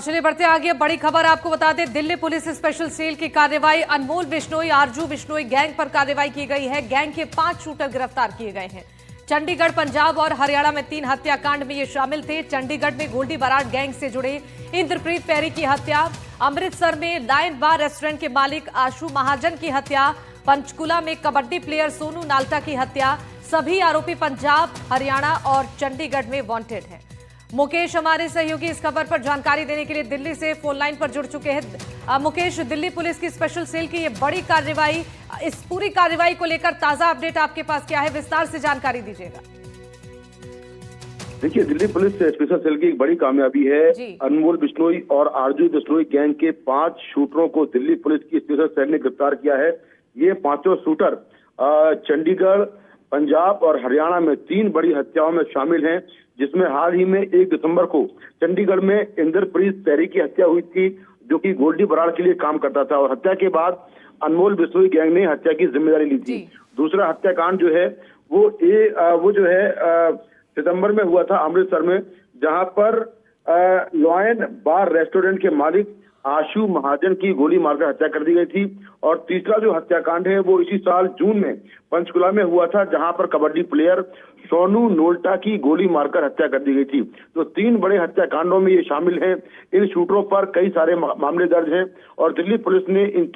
चलिए बढ़ते आगे। बड़ी खबर आपको बता दें, दिल्ली पुलिस स्पेशल सेल की कार्रवाई, अनमोल बिश्नोई आरजू बिश्नोई गैंग पर कार्रवाई की गई है। गैंग के 5 शूटर गिरफ्तार किए गए हैं। चंडीगढ़, पंजाब और हरियाणा में 3 हत्याकांड में ये शामिल थे। चंडीगढ़ में गोल्डी बराड़ गैंग से जुड़े इंद्रप्रीत पैरी की हत्या, अमृतसर में लायन बार रेस्टोरेंट के मालिक आशु महाजन की हत्या, पंचकुला में कबड्डी प्लेयर सोनू नाल्टा की हत्या। सभी आरोपी पंजाब, हरियाणा और चंडीगढ़ में वांटेड हैं। मुकेश हमारे सहयोगी इस खबर पर जानकारी देने के लिए दिल्ली से फोन लाइन पर जुड़ चुके हैं। मुकेश, दिल्ली पुलिस की स्पेशल सेल की ये बड़ी कार्रवाई, इस पूरी कार्रवाई को लेकर ताजा अपडेट आपके पास क्या है, विस्तार से जानकारी दीजिएगा। देखिए, दिल्ली पुलिस स्पेशल सेल की एक बड़ी कामयाबी है। अनमोल बिश्नोई और आरजू बिश्नोई गैंग के 5 शूटरों को दिल्ली पुलिस की स्पेशल सेल ने गिरफ्तार किया है। ये 5 शूटर चंडीगढ़, पंजाब और हरियाणा में 3 बड़ी हत्याओं में शामिल हैं, जिसमें हाल ही में 1 दिसंबर को चंडीगढ़ में इंद्रप्रीत पैरी की हत्या हुई थी, जो कि गोल्डी बराड़ के लिए काम करता था, और हत्या के बाद अनमोल बिश्नोई गैंग ने हत्या की जिम्मेदारी ली थी। दूसरा हत्याकांड जो है वो जो है सितंबर में हुआ था अमृतसर में, जहां पर लायन बार रेस्टोरेंट के मालिक आशु महाजन की गोली मारकर हत्या कर दी गई थी। और तीसरा जो हत्याकांड है वो इसी साल जून में पंचकुला में हुआ था, जहां पर कबड्डी प्लेयर सोनू नोल्टा की गोली मारकर हत्या कर दी गई थी। तो 3 बड़े हत्याकांडों में ये शामिल हैं। इन शूटरों पर कई सारे मामले दर्ज हैं और दिल्ली पुलिस ने इन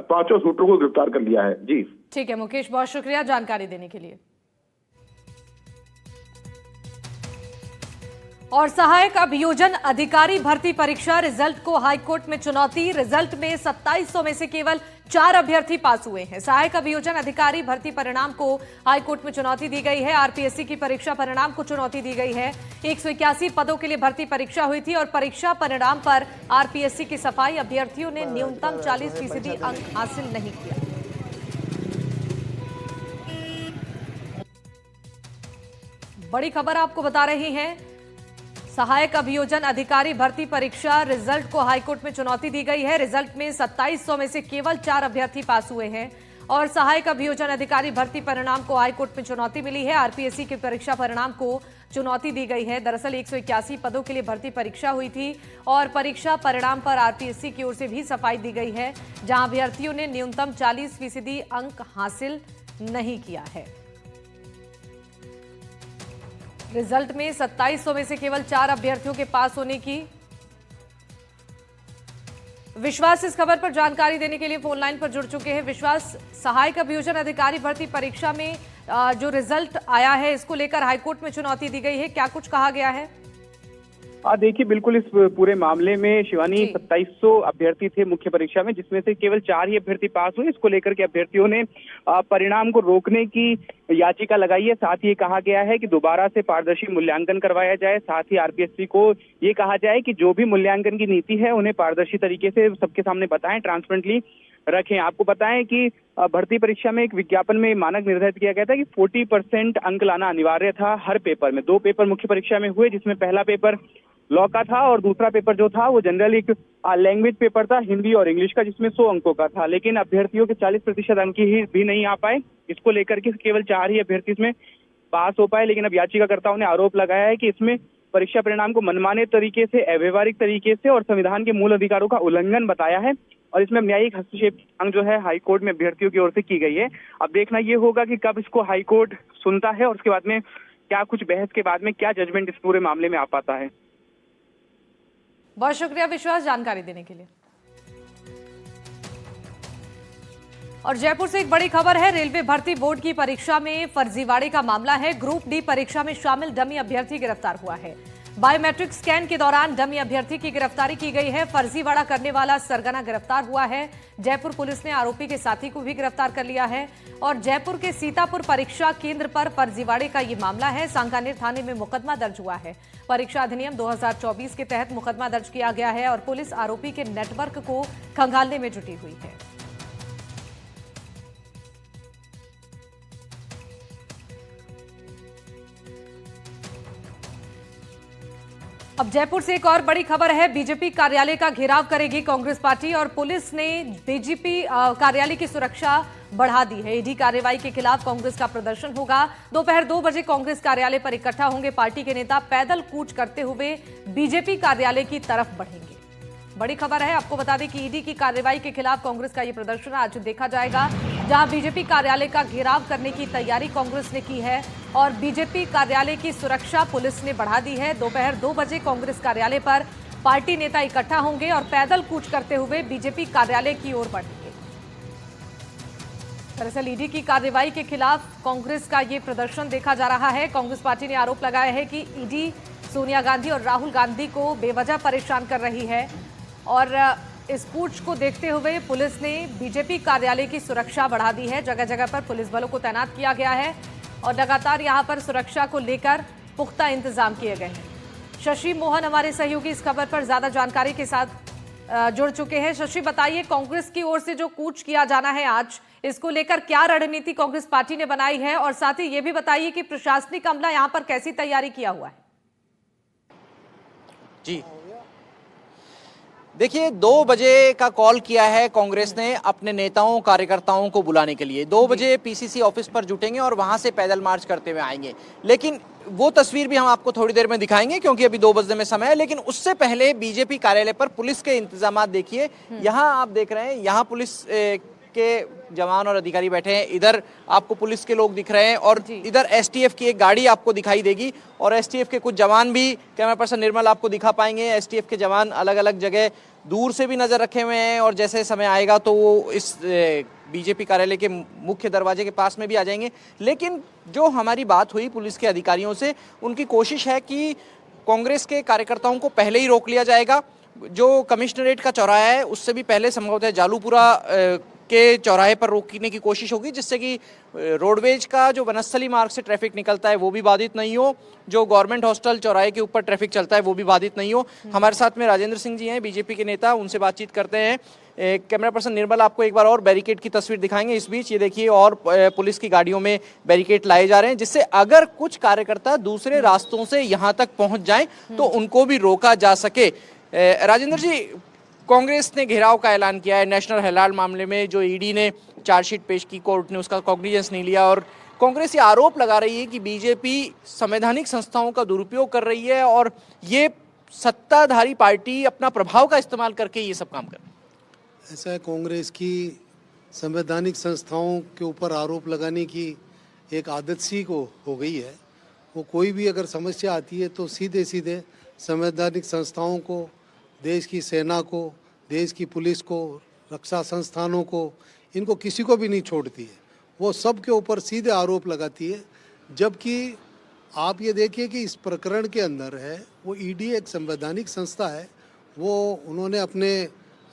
5 शूटरों को गिरफ्तार कर लिया है। जी ठीक है मुकेश, बहुत शुक्रिया जानकारी देने के लिए। और सहायक अभियोजन अधिकारी भर्ती परीक्षा रिजल्ट को हाईकोर्ट में चुनौती। रिजल्ट में 2700 में से केवल 4 अभ्यर्थी पास हुए हैं। सहायक अभियोजन अधिकारी भर्ती परिणाम को हाईकोर्ट में चुनौती दी गई है। आरपीएससी की परीक्षा परिणाम को चुनौती दी गई है। 181 पदों के लिए भर्ती परीक्षा हुई थी और परीक्षा परिणाम पर आरपीएससी की सफाई, अभ्यर्थियों ने न्यूनतम 40% अंक हासिल नहीं किया। बड़ी खबर आपको बता रहे हैं, सहायक अभियोजन अधिकारी भर्ती परीक्षा रिजल्ट को हाईकोर्ट में चुनौती दी गई है। रिजल्ट में 2700 में से केवल 4 अभ्यर्थी पास हुए हैं और सहायक अभियोजन अधिकारी भर्ती परिणाम को हाईकोर्ट में चुनौती मिली है। आरपीएससी की परीक्षा परिणाम को चुनौती दी गई है। दरअसल 181 पदों के लिए भर्ती परीक्षा हुई थी और परीक्षा परिणाम पर आरपीएससी की ओर से भी सफाई दी गई है, जहां अभ्यर्थियों ने न्यूनतम 40% अंक हासिल नहीं किया है। रिजल्ट में 2700 में से केवल 4 अभ्यर्थियों के पास होने की। विश्वास इस खबर पर जानकारी देने के लिए फोन लाइन पर जुड़ चुके हैं। विश्वास, सहायक अभियोजन अधिकारी भर्ती परीक्षा में जो रिजल्ट आया है, इसको लेकर हाईकोर्ट में चुनौती दी गई है, क्या कुछ कहा गया है? देखिए, बिल्कुल इस पूरे मामले में शिवानी 2700 अभ्यर्थी थे मुख्य परीक्षा में, जिसमें से केवल 4 ही अभ्यर्थी पास हुए। इसको लेकर के अभ्यर्थियों ने परिणाम को रोकने की याचिका लगाई है। साथ ही ये कहा गया है कि दोबारा से पारदर्शी मूल्यांकन करवाया जाए। साथ ही आरपीएससी को ये कहा जाए कि जो भी मूल्यांकन की नीति है उन्हें पारदर्शी तरीके से सबके सामने बताएं, ट्रांसपेरेंटली रखें। आपको बताएं कि भर्ती परीक्षा में एक विज्ञापन में मानक निर्धारित किया गया था कि 40% अंक लाना अनिवार्य था हर पेपर में। 2 पेपर मुख्य परीक्षा में हुए, जिसमें पहला पेपर लॉ का था और दूसरा पेपर जो था वो जनरल एक लैंग्वेज पेपर था, हिंदी और इंग्लिश का, जिसमें 100 अंकों का था। लेकिन अभ्यर्थियों के 40% अंक ही भी नहीं आ पाए। इसको लेकर के केवल 4 ही अभ्यर्थी इसमें पास हो पाए। लेकिन अब याचिकाकर्ताओं ने आरोप लगाया है कि इसमें परीक्षा परिणाम को मनमाने तरीके से, अव्यवहारिक तरीके से और संविधान के मूल अधिकारों का उल्लंघन बताया है और इसमें न्यायिक हस्तक्षेप की मांग जो है हाईकोर्ट में अभ्यर्थियों की ओर से की गई है। अब देखना ये होगा कि कब इसको हाईकोर्ट सुनता है और उसके बाद में क्या कुछ बहस के बाद में क्या जजमेंट इस पूरे मामले में आ पाता है। बहुत शुक्रिया विश्वास जानकारी देने के लिए। और जयपुर से एक बड़ी खबर है, रेलवे भर्ती बोर्ड की परीक्षा में फर्जीवाड़े का मामला है। ग्रुप डी परीक्षा में शामिल डमी अभ्यर्थी गिरफ्तार हुआ है। बायोमेट्रिक स्कैन के दौरान डमी अभ्यर्थी की गिरफ्तारी की गई है। फर्जीवाड़ा करने वाला सरगना गिरफ्तार हुआ है। जयपुर पुलिस ने आरोपी के साथी को भी गिरफ्तार कर लिया है और जयपुर के सीतापुर परीक्षा केंद्र पर फर्जीवाड़े का ये मामला है। सांगानेर थाने में मुकदमा दर्ज हुआ है। परीक्षा अधिनियम 2024 के तहत मुकदमा दर्ज किया गया है और पुलिस आरोपी के नेटवर्क को खंगालने में जुटी हुई है। अब जयपुर से एक और बड़ी खबर है। बीजेपी कार्यालय का घेराव करेगी कांग्रेस पार्टी और पुलिस ने बीजेपी कार्यालय की सुरक्षा बढ़ा दी है। ईडी कार्रवाई के खिलाफ कांग्रेस का प्रदर्शन होगा। दोपहर 2 बजे कांग्रेस कार्यालय पर इकट्ठा होंगे पार्टी के नेता। पैदल कूच करते हुए बीजेपी कार्यालय की तरफ बढ़ेंगे। बड़ी खबर है, आपको बता दें कि ईडी की कार्रवाई के खिलाफ कांग्रेस का यह प्रदर्शन आज देखा जाएगा, जहां बीजेपी कार्यालय का घेराव करने की तैयारी कांग्रेस ने की है और बीजेपी कार्यालय की सुरक्षा पुलिस ने बढ़ा दी है। दोपहर 2 बजे कांग्रेस कार्यालय पर पार्टी नेता इकट्ठा होंगे और पैदल कूच करते हुए बीजेपी कार्यालय की ओर बढ़ेंगे। दरअसल ईडी की कार्रवाई के खिलाफ कांग्रेस का ये प्रदर्शन देखा जा रहा है। कांग्रेस पार्टी ने आरोप लगाया है कि ईडी सोनिया गांधी और राहुल गांधी को बेवजह परेशान कर रही है और इस पूछ को देखते हुए पुलिस ने बीजेपी कार्यालय की सुरक्षा बढ़ा दी है। जगह जगह पर पुलिस बलों को तैनात किया गया है और लगातार यहां पर सुरक्षा को लेकर पुख्ता इंतजाम किए गए हैं। शशि मोहन हमारे सहयोगी इस खबर पर ज्यादा जानकारी के साथ जुड़ चुके हैं। शशि, बताइए, कांग्रेस की ओर से जो कूच किया जाना है आज, इसको लेकर क्या रणनीति कांग्रेस पार्टी ने बनाई है और साथ ही ये भी बताइए कि प्रशासनिक अमला यहां पर कैसी तैयारी किया हुआ है। जी देखिए, 2 बजे का कॉल किया है कांग्रेस ने अपने नेताओं कार्यकर्ताओं को बुलाने के लिए। 2 बजे पीसीसी ऑफिस पर जुटेंगे और वहां से पैदल मार्च करते हुए आएंगे। लेकिन वो तस्वीर भी हम आपको थोड़ी देर में दिखाएंगे क्योंकि अभी 2 बजने में समय है। लेकिन उससे पहले बीजेपी कार्यालय पर पुलिस के इंतजाम देखिए। यहाँ आप देख रहे हैं, यहाँ पुलिस के जवान और अधिकारी बैठे हैं। इधर आपको पुलिस के लोग दिख रहे हैं और इधर एसटीएफ की एक गाड़ी आपको दिखाई देगी और एसटीएफ के कुछ जवान भी कैमरा पर्सन निर्मल आपको दिखा पाएंगे। एसटीएफ के जवान अलग अलग जगह दूर से भी नजर रखे हुए हैं और जैसे समय आएगा तो वो इस बीजेपी कार्यालय के मुख्य दरवाजे के पास में भी आ जाएंगे। लेकिन जो हमारी बात हुई पुलिस के अधिकारियों से, उनकी कोशिश है कि कांग्रेस के कार्यकर्ताओं को पहले ही रोक लिया जाएगा। जो कमिश्नरेट का चौराहा है उससे भी पहले संभवतः जालूपुरा के चौराहे पर रोकने की कोशिश होगी, जिससे कि रोडवेज का जो वनस्थली मार्ग से ट्रैफिक निकलता है वो भी बाधित नहीं हो, जो गवर्नमेंट हॉस्टल चौराहे के ऊपर ट्रैफिक चलता है वो भी बाधित नहीं हो। हमारे साथ में राजेंद्र सिंह जी हैं, बीजेपी के नेता, उनसे बातचीत करते हैं। कैमरा पर्सन निर्मल आपको एक बार और बैरिकेड की तस्वीर दिखाएंगे। इस बीच ये देखिए और पुलिस की गाड़ियों में बैरिकेड लाए जा रहे हैं, जिससे अगर कुछ कार्यकर्ता दूसरे रास्तों से यहाँ तक पहुँच जाएं तो उनको भी रोका जा सके। राजेंद्र जी, कांग्रेस ने घेराव का ऐलान किया है नेशनल हेराल्ड मामले में। जो ईडी ने चार्जशीट पेश की, कोर्ट ने उसका कॉग्निजेंस नहीं लिया और कांग्रेस ये आरोप लगा रही है कि बीजेपी संवैधानिक संस्थाओं का दुरुपयोग कर रही है और ये सत्ताधारी पार्टी अपना प्रभाव का इस्तेमाल करके ये सब काम कर रही है। ऐसा है, कांग्रेस की संवैधानिक संस्थाओं के ऊपर आरोप लगाने की एक आदत सी को हो गई है। वो कोई भी अगर समस्या आती है तो सीधे सीधे संवैधानिक संस्थाओं को, देश की सेना को, देश की पुलिस को, रक्षा संस्थानों को, इनको किसी को भी नहीं छोड़ती है। वो सब के ऊपर सीधे आरोप लगाती है। जबकि आप ये देखिए कि इस प्रकरण के अंदर है वो ईडी एक संवैधानिक संस्था है। वो उन्होंने अपने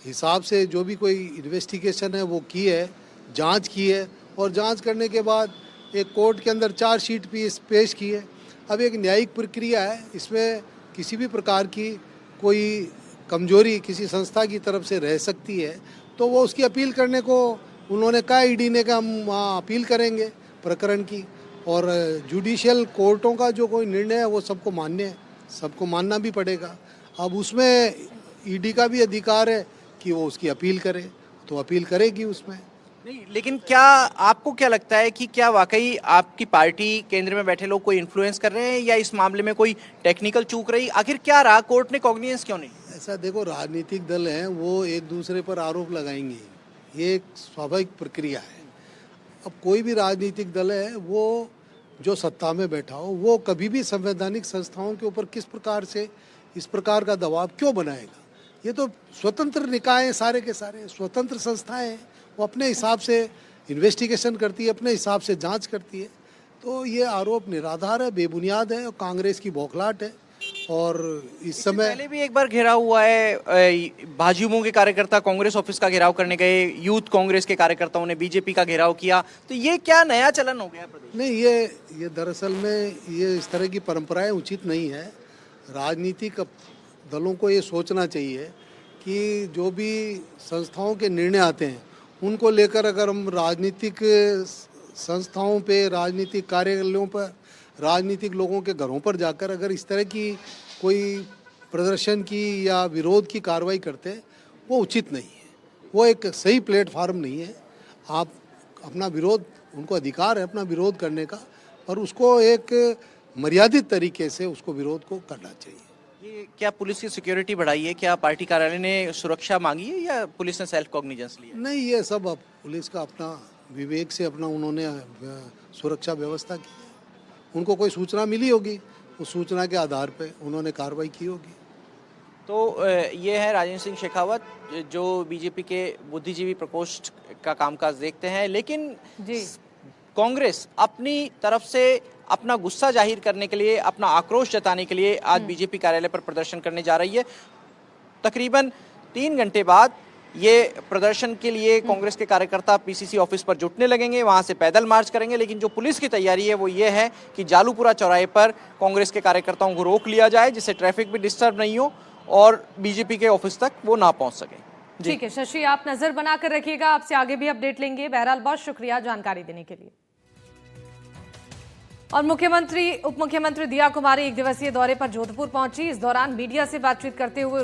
हिसाब से जो भी कोई इन्वेस्टिगेशन है वो की है, जांच की है और जांच करने के बाद एक कोर्ट के अंदर चार्जशीट भी पेश की है। अब एक न्यायिक प्रक्रिया है, इसमें किसी भी प्रकार की कोई कमजोरी किसी संस्था की तरफ से रह सकती है तो वो उसकी अपील करने को उन्होंने कहा, ईडी ने कहा हम अपील करेंगे प्रकरण की। और जुडिशियल कोर्टों का जो कोई निर्णय है वो सबको मान्य है, सबको मानना भी पड़ेगा। अब उसमें ईडी का भी अधिकार है कि वो उसकी अपील करे, तो अपील करेगी उसमें। नहीं, लेकिन क्या आपको क्या लगता है कि क्या वाकई आपकी पार्टी, केंद्र में बैठे लोग कोई इन्फ्लुएंस कर रहे हैं या इस मामले में कोई टेक्निकल चूक रही? आखिर क्या रहा, कोर्ट ने कॉग्निजेंस क्यों नहीं? ऐसा देखो, राजनीतिक दल हैं वो एक दूसरे पर आरोप लगाएंगे, ये एक स्वाभाविक प्रक्रिया है। अब कोई भी राजनीतिक दल है वो जो सत्ता में बैठा हो वो कभी भी संवैधानिक संस्थाओं के ऊपर किस प्रकार से इस प्रकार का दबाव क्यों बनाएगा? ये तो स्वतंत्र निकाय हैं, सारे के सारे स्वतंत्र संस्थाएं हैं, वो अपने हिसाब से इन्वेस्टिगेशन करती है, अपने हिसाब से जांच करती है। तो ये आरोप निराधार है, बेबुनियाद है और कांग्रेस की बौखलाहट है। और इस समय पहले भी एक बार घेराव हुआ है, भाजयुमो के कार्यकर्ता कांग्रेस ऑफिस का घेराव करने गए, यूथ कांग्रेस के कार्यकर्ताओं ने बीजेपी का घेराव किया, तो ये क्या नया चलन हो गया प्रदेश? नहीं, ये दरअसल में ये इस तरह की परंपराएं उचित नहीं है। राजनीतिक दलों को ये सोचना चाहिए कि जो भी संस्थाओं के निर्णय आते हैं उनको लेकर अगर हम राजनीतिक संस्थाओं पे, राजनीतिक कार्यालयों पर, राजनीतिक लोगों के घरों पर जाकर अगर इस तरह की कोई प्रदर्शन की या विरोध की कार्रवाई करते हैं वो उचित नहीं है, वो एक सही प्लेटफार्म नहीं है। आप अपना विरोध, उनको अधिकार है अपना विरोध करने का, पर उसको एक मर्यादित तरीके से उसको विरोध को करना चाहिए। ये क्या पुलिस की सिक्योरिटी बढ़ाई है? क्या पार्टी कार्यालय ने सुरक्षा मांगी है या पुलिस ने सेल्फ कॉग्निजेंस लिया? नहीं, ये सब अब पुलिस का अपना विवेक से अपना उन्होंने सुरक्षा व्यवस्था की है। उनको कोई सूचना मिली होगी, उस सूचना के आधार पे उन्होंने कार्रवाई की होगी। तो ये है राजेंद्र सिंह शेखावत जो बीजेपी के बुद्धिजीवी प्रकोष्ठ का कामकाज देखते हैं, लेकिन जी कांग्रेस अपनी तरफ से अपना गुस्सा जाहिर करने के लिए, अपना आक्रोश जताने के लिए आज बीजेपी कार्यालय पर प्रदर्शन करने जा रही है। तकरीबन 3 घंटे बाद ये प्रदर्शन के लिए कांग्रेस के कार्यकर्ता पीसीसी ऑफिस पर जुटने लगेंगे, वहां से पैदल मार्च करेंगे। लेकिन जो पुलिस की तैयारी है वो ये है कि जालूपुरा चौराहे पर कांग्रेस के कार्यकर्ताओं को रोक लिया जाए, जिससे ट्रैफिक भी डिस्टर्ब नहीं हो और बीजेपी के ऑफिस तक वो ना पहुंच सके। ठीक है शशि, आप नजर बनाकर रखिएगा, आपसे आगे भी अपडेट लेंगे। बहरहाल बहुत शुक्रिया जानकारी देने के लिए। और उप मुख्यमंत्री दिया कुमारी 1 दिवसीय दौरे पर जोधपुर पहुंची। इस दौरान मीडिया से बातचीत करते हुए